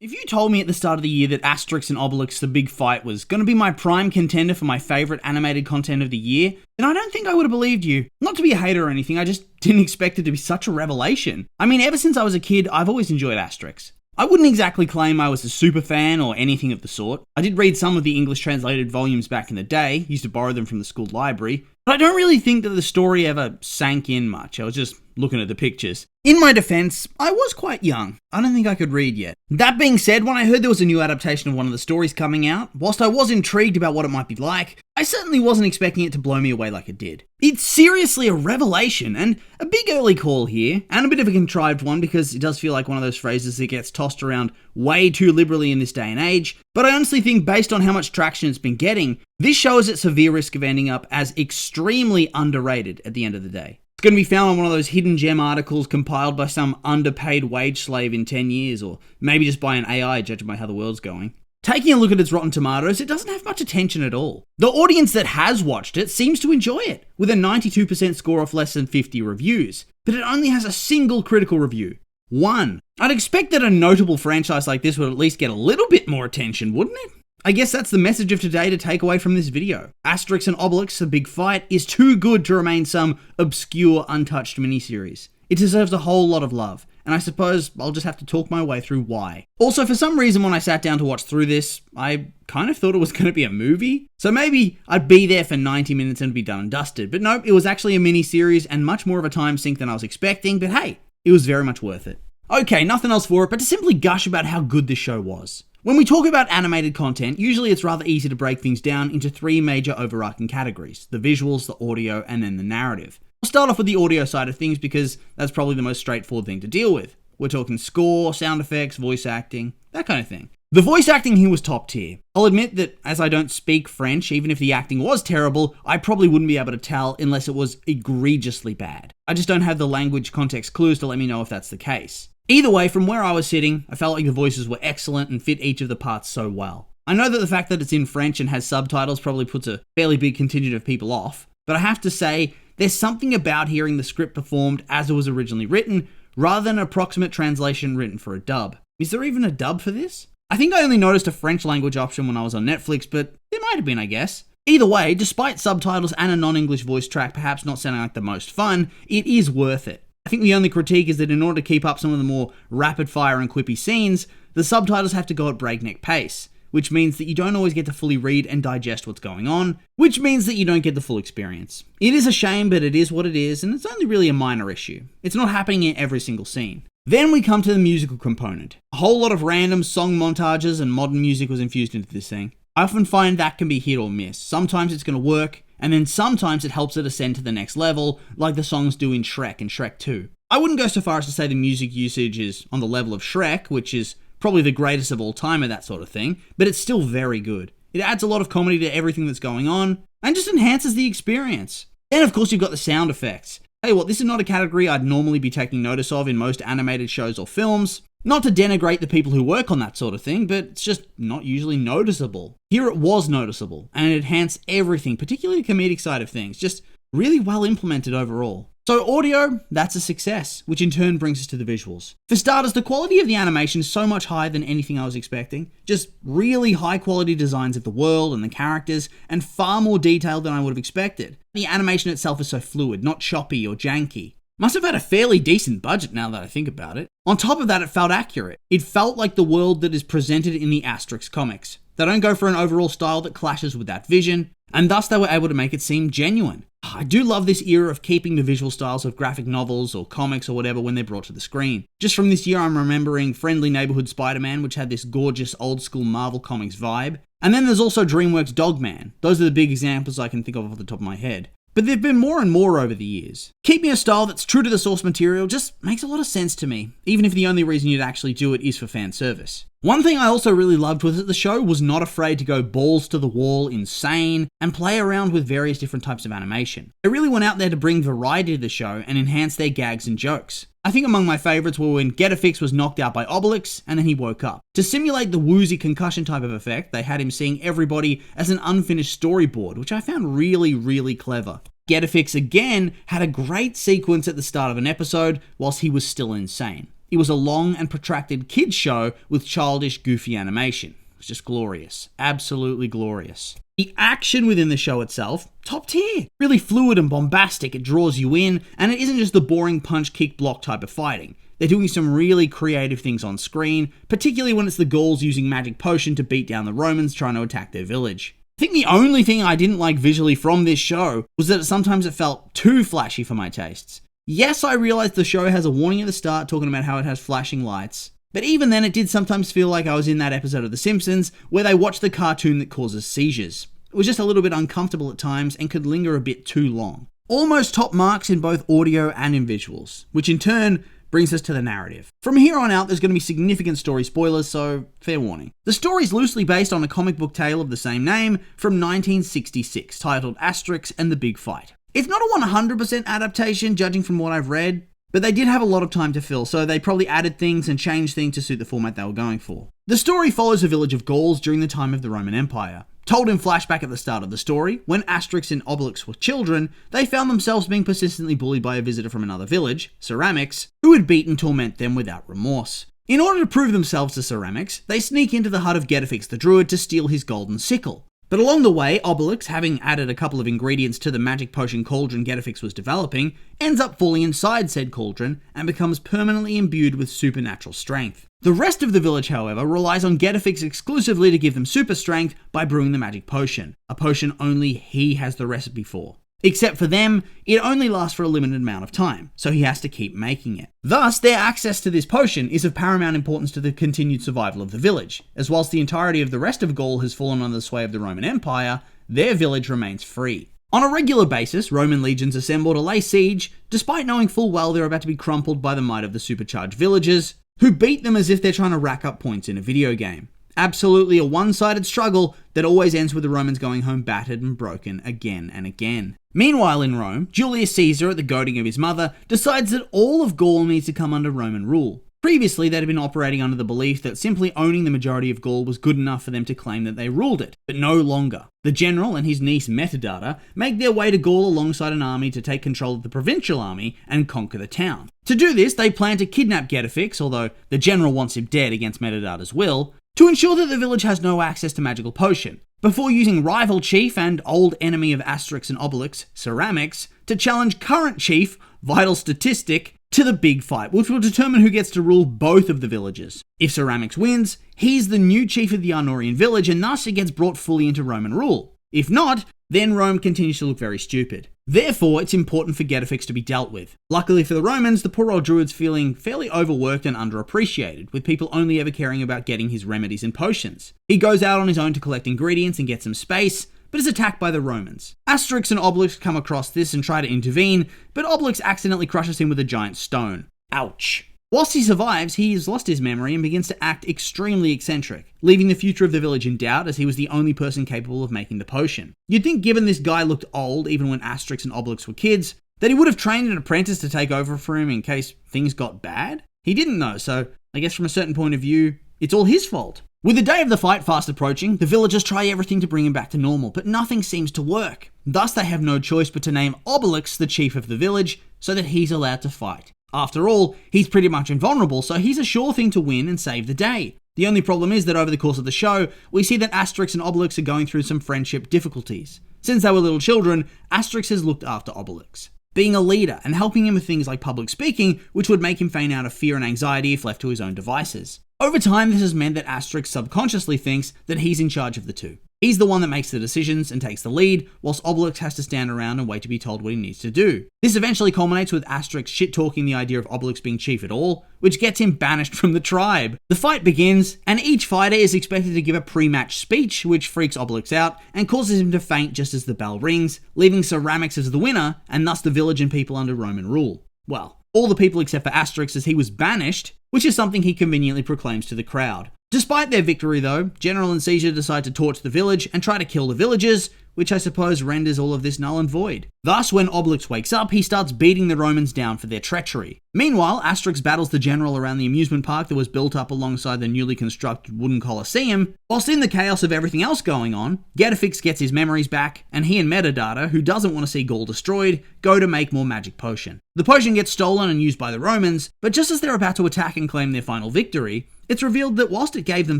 If you told me at the start of the year that Asterix and Obelix The Big Fight was going to be my prime contender for my favourite animated content of the year, then I don't think I would have believed you. Not to be a hater or anything, I just didn't expect it to be such a revelation. I mean, ever since I was a kid, I've always enjoyed Asterix. I wouldn't exactly claim I was a super fan or anything of the sort. I did read some of the English translated volumes back in the day, used to borrow them from the school library, but I don't really think that the story ever sank in much. I was just looking at the pictures. In my defense, I was quite young. I don't think I could read yet. That being said, when I heard there was a new adaptation of one of the stories coming out, whilst I was intrigued about what it might be like, I certainly wasn't expecting it to blow me away like it did. It's seriously a revelation, and a big early call here, and a bit of a contrived one because it does feel like one of those phrases that gets tossed around way too liberally in this day and age, but I honestly think based on how much traction it's been getting, this show is at severe risk of ending up as extremely underrated at the end of the day. It's going to be found on one of those hidden gem articles compiled by some underpaid wage slave in 10 years, or maybe just by an AI, judging by how the world's going. Taking a look at its Rotten Tomatoes, it doesn't have much attention at all. The audience that has watched it seems to enjoy it, with a 92% score off less than 50 reviews, but it only has a single critical review. One. I'd expect that a notable franchise like this would at least get a little bit more attention, wouldn't it? I guess that's the message of today to take away from this video. Asterix and Obelix The Big Fight is too good to remain some obscure, untouched miniseries. It deserves a whole lot of love, and I suppose I'll just have to talk my way through why. Also, for some reason when I sat down to watch through this, I kind of thought it was going to be a movie. So maybe I'd be there for 90 minutes and be done and dusted. But nope, it was actually a miniseries and much more of a time sink than I was expecting, but hey, it was very much worth it. Okay, nothing else for it, but to simply gush about how good this show was. When we talk about animated content, usually it's rather easy to break things down into three major overarching categories: the visuals, the audio, and then the narrative. I'll start off with the audio side of things because that's probably the most straightforward thing to deal with. We're talking score, sound effects, voice acting, that kind of thing. The voice acting here was top tier. I'll admit that as I don't speak French, even if the acting was terrible, I probably wouldn't be able to tell unless it was egregiously bad. I just don't have the language context clues to let me know if that's the case. Either way, from where I was sitting, I felt like the voices were excellent and fit each of the parts so well. I know that the fact that it's in French and has subtitles probably puts a fairly big contingent of people off, but I have to say, there's something about hearing the script performed as it was originally written, rather than an approximate translation written for a dub. Is there even a dub for this? I think I only noticed a French language option when I was on Netflix, but there might have been, I guess. Either way, despite subtitles and a non-English voice track perhaps not sounding like the most fun, it is worth it. I think the only critique is that in order to keep up some of the more rapid-fire and quippy scenes, the subtitles have to go at breakneck pace, which means that you don't always get to fully read and digest what's going on, which means that you don't get the full experience. It is a shame, but it is what it is, and it's only really a minor issue. It's not happening in every single scene. Then we come to the musical component. A whole lot of random song montages and modern music was infused into this thing. I often find that can be hit or miss. Sometimes it's going to work, and then sometimes it helps it ascend to the next level, like the songs do in Shrek and Shrek 2. I wouldn't go so far as to say the music usage is on the level of Shrek, which is probably the greatest of all time at that sort of thing, but it's still very good. It adds a lot of comedy to everything that's going on, and just enhances the experience. Then of course you've got the sound effects. Hey, what, this is not a category I'd normally be taking notice of in most animated shows or films. Not to denigrate the people who work on that sort of thing, but it's just not usually noticeable. Here it was noticeable, and it enhanced everything, particularly the comedic side of things, just really well implemented overall. So audio, that's a success, which in turn brings us to the visuals. For starters, the quality of the animation is so much higher than anything I was expecting. Just really high quality designs of the world and the characters, and far more detailed than I would have expected. The animation itself is so fluid, not choppy or janky. Must have had a fairly decent budget now that I think about it. On top of that, it felt accurate. It felt like the world that is presented in the Asterix comics. They don't go for an overall style that clashes with that vision, and thus they were able to make it seem genuine. I do love this era of keeping the visual styles of graphic novels or comics or whatever when they're brought to the screen. Just from this year I'm remembering Friendly Neighborhood Spider-Man, which had this gorgeous old school Marvel Comics vibe. And then there's also DreamWorks Dogman. Those are the big examples I can think of off the top of my head. But there've been more and more over the years. Keeping a style that's true to the source material just makes a lot of sense to me, even if the only reason you'd actually do it is for fan service. One thing I also really loved was that the show was not afraid to go balls to the wall insane and play around with various different types of animation. They really went out there to bring variety to the show and enhance their gags and jokes. I think among my favourites were when Getafix was knocked out by Obelix and then he woke up. To simulate the woozy concussion type of effect, they had him seeing everybody as an unfinished storyboard, which I found really clever. Getafix again had a great sequence at the start of an episode whilst he was still insane. It was a long and protracted kids show with childish, goofy animation. It was just glorious. Absolutely glorious. The action within the show itself, top tier. Really fluid and bombastic, it draws you in, and it isn't just the boring punch, kick, block type of fighting. They're doing some really creative things on screen, particularly when it's the Gauls using magic potion to beat down the Romans trying to attack their village. I think the only thing I didn't like visually from this show was that sometimes it felt too flashy for my tastes. Yes, I realized the show has a warning at the start talking about how it has flashing lights, but even then it did sometimes feel like I was in that episode of The Simpsons where they watch the cartoon that causes seizures. It was just a little bit uncomfortable at times and could linger a bit too long. Almost top marks in both audio and in visuals, which in turn brings us to the narrative. From here on out, there's going to be significant story spoilers, so fair warning. The story is loosely based on a comic book tale of the same name from 1966, titled Asterix and the Big Fight. It's not a 100% adaptation, judging from what I've read, but they did have a lot of time to fill, so they probably added things and changed things to suit the format they were going for. The story follows a village of Gauls during the time of the Roman Empire. Told in flashback at the start of the story, when Asterix and Obelix were children, they found themselves being persistently bullied by a visitor from another village, Ceramics, who would beat and torment them without remorse. In order to prove themselves to Ceramics, they sneak into the hut of Getafix the Druid to steal his golden sickle. But along the way, Obelix, having added a couple of ingredients to the magic potion cauldron Getafix was developing, ends up falling inside said cauldron and becomes permanently imbued with supernatural strength. The rest of the village, however, relies on Getafix exclusively to give them super strength by brewing the magic potion, a potion only he has the recipe for. Except for them, it only lasts for a limited amount of time, so he has to keep making it. Thus, their access to this potion is of paramount importance to the continued survival of the village, as whilst the entirety of the rest of Gaul has fallen under the sway of the Roman Empire, their village remains free. On a regular basis, Roman legions assemble to lay siege, despite knowing full well they're about to be crumpled by the might of the supercharged villagers, who beat them as if they're trying to rack up points in a video game. Absolutely a one-sided struggle that always ends with the Romans going home battered and broken again and again. Meanwhile in Rome, Julius Caesar, at the goading of his mother, decides that all of Gaul needs to come under Roman rule. Previously, they'd been operating under the belief that simply owning the majority of Gaul was good enough for them to claim that they ruled it, but no longer. The general and his niece Metadata make their way to Gaul alongside an army to take control of the provincial army and conquer the town. To do this, they plan to kidnap Getafix, although the general wants him dead against Metadata's will, to ensure that the village has no access to magical potion, before using rival chief and old enemy of Asterix and Obelix, Ceramics, to challenge current chief, Vital Statistic, to the big fight, which will determine who gets to rule both of the villages. If Ceramics wins, he's the new chief of the Arnorian village and thus it gets brought fully into Roman rule. If not, then Rome continues to look very stupid. Therefore, it's important for Getafix to be dealt with. Luckily for the Romans, the poor old druid's feeling fairly overworked and underappreciated, with people only ever caring about getting his remedies and potions. He goes out on his own to collect ingredients and get some space, but is attacked by the Romans. Asterix and Obelix come across this and try to intervene, but Obelix accidentally crushes him with a giant stone. Ouch. Whilst he survives, he has lost his memory and begins to act extremely eccentric, leaving the future of the village in doubt as he was the only person capable of making the potion. You'd think given this guy looked old even when Asterix and Obelix were kids, that he would have trained an apprentice to take over for him in case things got bad? He didn't though, so I guess from a certain point of view, it's all his fault. With the day of the fight fast approaching, the villagers try everything to bring him back to normal, but nothing seems to work. Thus they have no choice but to name Obelix the chief of the village so that he's allowed to fight. After all, he's pretty much invulnerable, so he's a sure thing to win and save the day. The only problem is that over the course of the show, we see that Asterix and Obelix are going through some friendship difficulties. Since they were little children, Asterix has looked after Obelix, being a leader and helping him with things like public speaking, which would make him feign out of fear and anxiety if left to his own devices. Over time, this has meant that Asterix subconsciously thinks that he's in charge of the two. He's the one that makes the decisions and takes the lead, whilst Obelix has to stand around and wait to be told what he needs to do. This eventually culminates with Asterix shit-talking the idea of Obelix being chief at all, which gets him banished from the tribe. The fight begins, and each fighter is expected to give a pre-match speech, which freaks Obelix out and causes him to faint just as the bell rings, leaving Ceramics as the winner, and thus the village and people under Roman rule. Well, all the people except for Asterix, as he was banished, which is something he conveniently proclaims to the crowd. Despite their victory though, General and Caesar decide to torch the village and try to kill the villagers, which I suppose renders all of this null and void. Thus, when Obelix wakes up, he starts beating the Romans down for their treachery. Meanwhile, Asterix battles the general around the amusement park that was built up alongside the newly constructed wooden Colosseum. Whilst in the chaos of everything else going on, Getafix gets his memories back, and he and Metadata, who doesn't want to see Gaul destroyed, go to make more magic potion. The potion gets stolen and used by the Romans, but just as they're about to attack and claim their final victory, it's revealed that whilst it gave them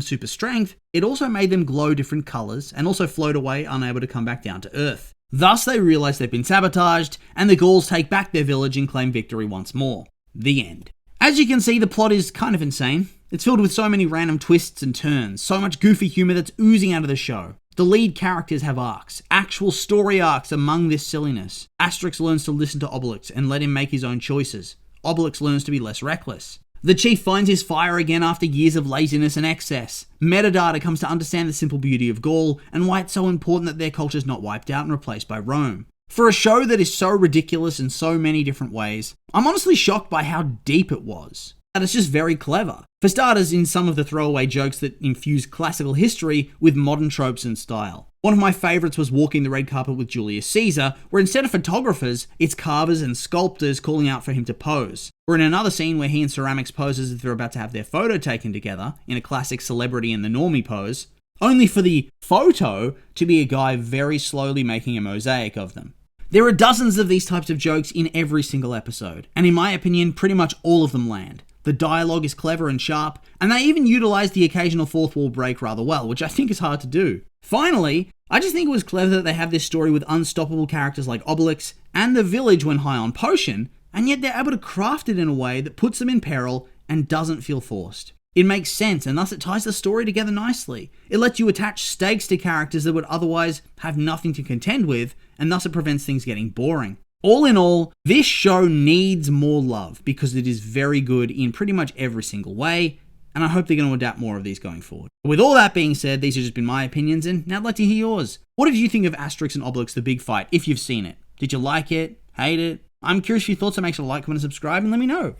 super strength, it also made them glow different colours and also float away unable to come back down to Earth. Thus, they realise they've been sabotaged, and the Gauls take back their village and claim victory once more. The end. As you can see, the plot is kind of insane. It's filled with so many random twists and turns, so much goofy humour that's oozing out of the show. The lead characters have arcs, actual story arcs among this silliness. Asterix learns to listen to Obelix and let him make his own choices. Obelix learns to be less reckless. The chief finds his fire again after years of laziness and excess. Metadata comes to understand the simple beauty of Gaul and why it's so important that their culture's not wiped out and replaced by Rome. For a show that is so ridiculous in so many different ways, I'm honestly shocked by how deep it was. And it's just very clever. For starters, in some of the throwaway jokes that infuse classical history with modern tropes and style. One of my favourites was walking the red carpet with Julius Caesar, where instead of photographers, it's carvers and sculptors calling out for him to pose. Or in another scene where he and ceramics pose as if they're about to have their photo taken together, in a classic celebrity and the normie pose, only for the photo to be a guy very slowly making a mosaic of them. There are dozens of these types of jokes in every single episode, and in my opinion, pretty much all of them land. The dialogue is clever and sharp, and they even utilise the occasional fourth wall break rather well, which I think is hard to do. Finally, I just think it was clever that they have this story with unstoppable characters like Obelix and the village when high on potion, and yet they're able to craft it in a way that puts them in peril and doesn't feel forced. It makes sense, and thus it ties the story together nicely. It lets you attach stakes to characters that would otherwise have nothing to contend with, and thus it prevents things getting boring. All in all, this show needs more love because it is very good in pretty much every single way, and I hope they're going to adapt more of these going forward. With all that being said, these have just been my opinions, and now I'd like to hear yours. What did you think of Asterix and Obelix The Big Fight, if you've seen it? Did you like it? Hate it? I'm curious for your thoughts, so make sure to like, comment, and subscribe, and let me know.